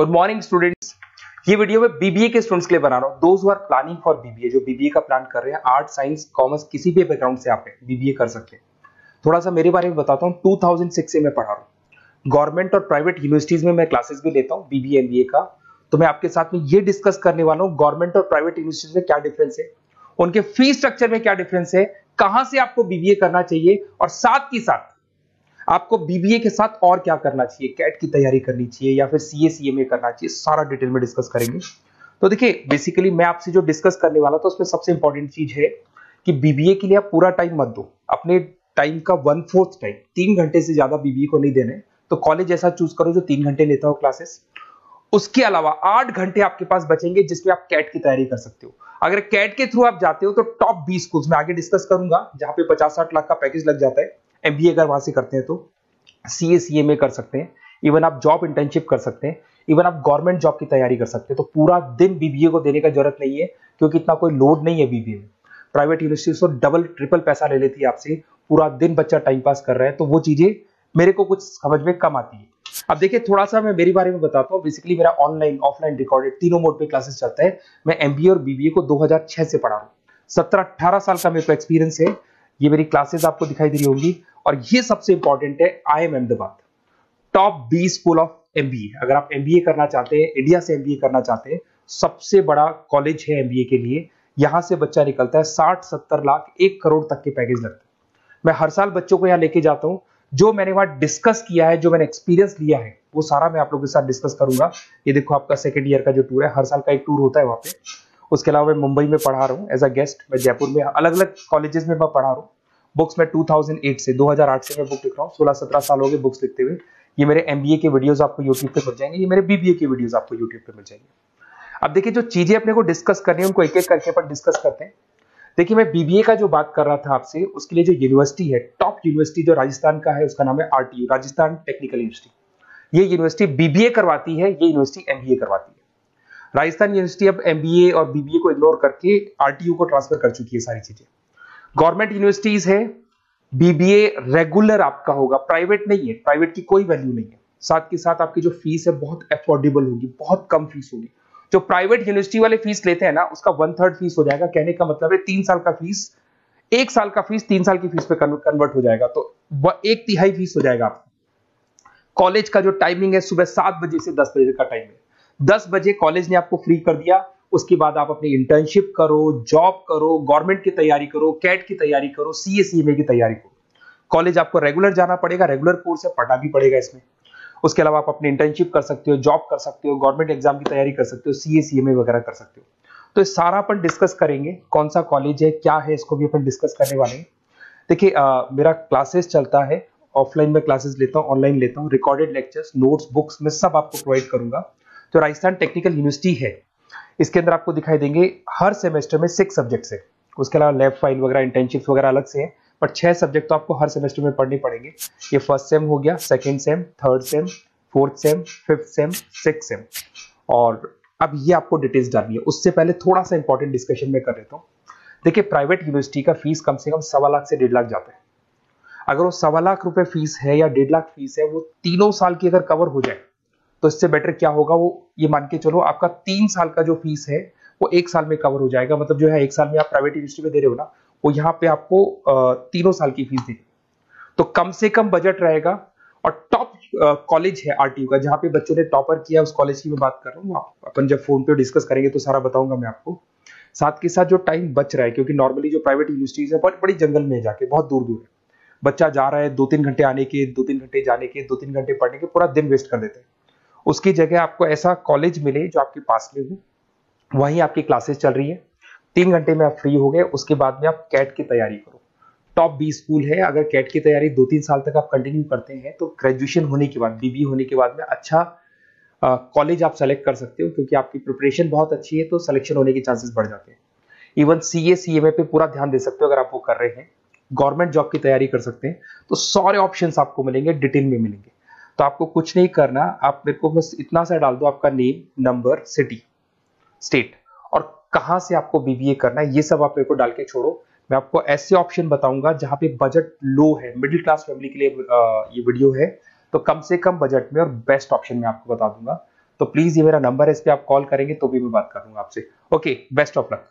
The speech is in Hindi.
Good morning students. ये वीडियो मैं बीबीए के स्टूडेंट्स के लिए बना रहा हूँ। Those who are planning for BBA, जो बीबीए का प्लान कर रहे हैं, आर्ट साइंस कॉमर्स किसी भी बैकग्राउंड से आप बीबीए कर सकते हैं। थोड़ा सा मेरे बारे में बताता हूँ। 2006 से मैं पढ़ा रहा हूँ। गवर्नमेंट और प्राइवेट यूनिवर्सिटीज में मैं क्लासेस भी लेता हूँ बीबीए एमबीए का। तो मैं आपके साथ में ये डिस्कस करने वाला हूँ गवर्नमेंट और प्राइवेट यूनिवर्सिटीज में क्या डिफरेंस है, उनके फीस स्ट्रक्चर में क्या डिफरेंस है, कहां से आपको बीबीए करना चाहिए और साथ ही साथ आपको बीबीए के साथ और क्या करना चाहिए, कैट की तैयारी करनी चाहिए या फिर सीए सीएमए करना चाहिए, सारा डिटेल में डिस्कस करेंगे। तो देखिए बेसिकली मैं आपसे जो डिस्कस करने वाला था उसमें सबसे इंपॉर्टेंट चीज है कि बीबीए के लिए आप पूरा टाइम मत दो, अपने टाइम का 1/4 टाइम, 3 घंटे से ज्यादा बीबीए को नहीं देने। तो कॉलेज ऐसा चूज करो जो 3 घंटे लेता हो क्लासेस। उसके अलावा 8 घंटे आपके पास बचेंगे जिसमें आप कैट की तैयारी कर सकते हो। अगर कैट के थ्रू आप जाते हो तो टॉप 20 स्कूल्स में आगे डिस्कस करूंगा जहां पे 50-60 लाख का पैकेज लग जाता है। एमबीए अगर वहां से करते हैं तो सीए सीएमए कर सकते हैं, इवन आप जॉब इंटर्नशिप कर सकते हैं, इवन आप गवर्नमेंट जॉब की तैयारी कर सकते हैं। तो पूरा दिन बीबीए को देने का जरूरत नहीं है क्योंकि इतना कोई लोड नहीं है बीबीए में। प्राइवेट यूनिवर्सिटी तो डबल ट्रिपल पैसा ले लेती है आपसे, पूरा दिन बच्चा टाइम पास कर रहा है, तो वो चीजें मेरे को कुछ समझ में कम आती है। अब देखिए थोड़ा सा मैं मेरे बारे में बताता हूँ। बेसिकली मेरा ऑनलाइन ऑफलाइन रिकॉर्डेड तीनों मोड पे क्लासेस चलता है। मैं एमबीए और बीबीए को 2006 से पढ़ा रहा हूँ। 17-18 साल का मेरे को एक्सपीरियंस है। ये मेरी क्लासेस आपको दिखाई दे रही होंगी। और ये सबसे इंपॉर्टेंट है, IIM Ahmedabad top 20 school of MBA. अगर आप एमबीए करना चाहते हैं, इंडिया से एमबीए करना चाहते हैं, सबसे बड़ा कॉलेज है एमबीए के लिए। यहां से बच्चा निकलता है 60-70 लाख 1 करोड़ तक के पैकेज लगते हैं। मैं हर साल बच्चों को यहां लेके जाता हूं। जो मैंने वहां डिस्कस किया है, जो मैंने एक्सपीरियंस लिया है, वो सारा मैं आप लोगों के साथ डिस्कस करूंगा। ये देखो आपका सेकंड ईयर का जो टूर है, हर साल का एक टूर होता है वहां पे। उसके अलावा मैं मुंबई में पढ़ा रहा हूँ एज अ गेस्ट। मैं जयपुर में अलग अलग कॉलेजेस में मैं पढ़ा रहा हूँ। बुक्स में 2008 से 2008 से मैं बुक लिख रहा हूँ। 16-17 साल हो गए बुक्स लिखते हुए। ये मेरे एमबीए के वीडियोस आपको यूट्यूब पे मिल जाएंगे, ये मेरे बीबीए के वीडियोस आपको यूट्यूब पे मिल जाएंगे। अब देखिए जो चीजें अपने को डिस्कस करनी है उनको एक एक करके अपन डिस्कस करते हैं। देखिए मैं बीबीए का जो बात कर रहा था आपसे, उसके लिए जो यूनिवर्सिटी है, टॉप यूनिवर्सिटी जो राजस्थान का है, उसका नाम है आरटीयू, राजस्थान टेक्निकल यूनिवर्सिटी। ये यूनिवर्सिटी बीबीए करवाती है, ये यूनिवर्सिटी एमबीए करवाती है। राजस्थान यूनिवर्सिटी अब एमबीए और बीबीए को इग्नोर करके आरटीयू को ट्रांसफर कर चुकी है सारी चीजें। गवर्नमेंट यूनिवर्सिटीज है, बीबीए रेगुलर आपका होगा, प्राइवेट नहीं है, प्राइवेट की कोई वैल्यू नहीं है। साथ के साथ आपकी जो फीस है बहुत अफोर्डेबल होगी, बहुत कम फीस होगी। जो प्राइवेट यूनिवर्सिटी वाले फीस लेते हैं ना, उसका 1/3 फीस हो जाएगा। कहने का मतलब है 3 साल का फीस, 1 साल का फीस 3 साल की फीस पे कन्वर्ट हो जाएगा, तो 1/3 फीस हो जाएगा आपका। कॉलेज का जो टाइमिंग है सुबह 7 बजे से 10 बजे का टाइम है। 10 बजे कॉलेज ने आपको फ्री कर दिया। उसके बाद आप अपनी इंटर्नशिप करो, जॉब करो, गवर्नमेंट की तैयारी करो, कैट की तैयारी करो, सीए सीएमए की तैयारी करो। कॉलेज आपको रेगुलर जाना पड़ेगा, रेगुलर कोर्स है, पढ़ना भी पड़ेगा इसमें। उसके अलावा आप अपनी इंटर्नशिप कर सकते हो, जॉब कर सकते हो, गवर्नमेंट एग्जाम की तैयारी कर सकते हो, सीए सीएमए वगैरह कर सकते हो। तो ये सारा अपन डिस्कस करेंगे। कौन सा कॉलेज है, क्या है, इसको भी अपन डिस्कस करने वाले हैं। देखिए मेरा क्लासेस चलता है, ऑफलाइन में क्लासेस लेता हूँ, ऑनलाइन लेता हूँ, रिकॉर्डेड लेक्चर्स, नोट्स, बुक्स में सब आपको प्रोवाइड करूंगा। तो राजस्थान टेक्निकल यूनिवर्सिटी है, इसके अंदर आपको दिखाई देंगे हर सेमेस्टर में 6 सब्जेक्ट्स है। उसके अलावा लैब फाइल वगैरह, इंटर्नशिप्स वगैरह अलग से है, पर 6 सब्जेक्ट तो आपको हर सेमेस्टर में पढ़ने पड़ेंगे। ये फर्स्ट सेम हो गया, second same, third same, fourth same, fifth sem, sixth same. और अब ये आपको डिटेल्स डालनी है। उससे पहले थोड़ा सा इंपॉर्टेंट डिस्कशन में कर लेता हूँ। देखिए प्राइवेट यूनिवर्सिटी का फीस कम से कम 1.25 लाख से 1.5 लाख जाता है। अगर वो 1.25 लाख रुपए फीस है या 1.5 लाख फीस है, वो तीनों साल की अगर कवर हो जाए तो इससे बेटर क्या होगा, वो ये मान के चलो आपका 3 साल का जो फीस है वो 1 साल में कवर हो जाएगा। मतलब जो है 1 साल में आप प्राइवेट यूनिवर्सिटी में दे रहे हो ना, वो यहाँ पे आपको तीनों साल की फीस देगी। तो कम से कम बजट रहेगा। और टॉप कॉलेज है आरटीयू का, जहां पे बच्चों ने टॉपर किया, उस कॉलेज की मैं बात कर रहा हूँ। अपन जब फोन पे डिस्कस करेंगे तो सारा बताऊंगा मैं आपको। साथ के साथ जो टाइम बच रहा है, क्योंकि नॉर्मली जो प्राइवेट यूनिवर्सिटीज है बहुत बड़ी जंगल में जाके, बहुत दूर दूर है, बच्चा जा रहा है 2-3 घंटे आने के, 2-3 घंटे जाने के, 2-3 घंटे पढ़ने के, पूरा दिन वेस्ट कर देते हैं। उसकी जगह आपको ऐसा कॉलेज मिले जो आपके पास में हो, वहीं आपकी क्लासेस चल रही है, 3 घंटे में आप फ्री हो गए। उसके बाद में आप कैट की तैयारी करो। टॉप 20 स्कूल है। अगर कैट की तैयारी 2-3 साल तक आप कंटिन्यू करते हैं तो ग्रेजुएशन होने के बाद, बीबीए होने के बाद में अच्छा कॉलेज आप सेलेक्ट कर सकते हो, क्योंकि आपकी प्रिपरेशन बहुत अच्छी है तो सिलेक्शन होने के चांसेस बढ़ जाते हैं। इवन सीए सीएमए पे पूरा ध्यान दे सकते हो अगर आप वो कर रहे हैं। गवर्नमेंट जॉब की तैयारी कर सकते हैं। तो सारे ऑप्शंस आपको मिलेंगे, डिटेल में मिलेंगे। तो आपको कुछ नहीं करना, आप मेरे को बस इतना सा डाल दो, आपका नेम, नंबर, सिटी, स्टेट और कहां से आपको बीबीए करना है, ये सब आप मेरे को डाल के छोड़ो। मैं आपको ऐसे ऑप्शन बताऊंगा जहां पे बजट लो है, मिडिल क्लास फैमिली के लिए ये वीडियो है। तो कम से कम बजट में और बेस्ट ऑप्शन में आपको बता दूंगा। तो प्लीज ये मेरा नंबर है, इस पे आप कॉल करेंगे तो भी मैं बात करूंगा आपसे। Okay, best of luck.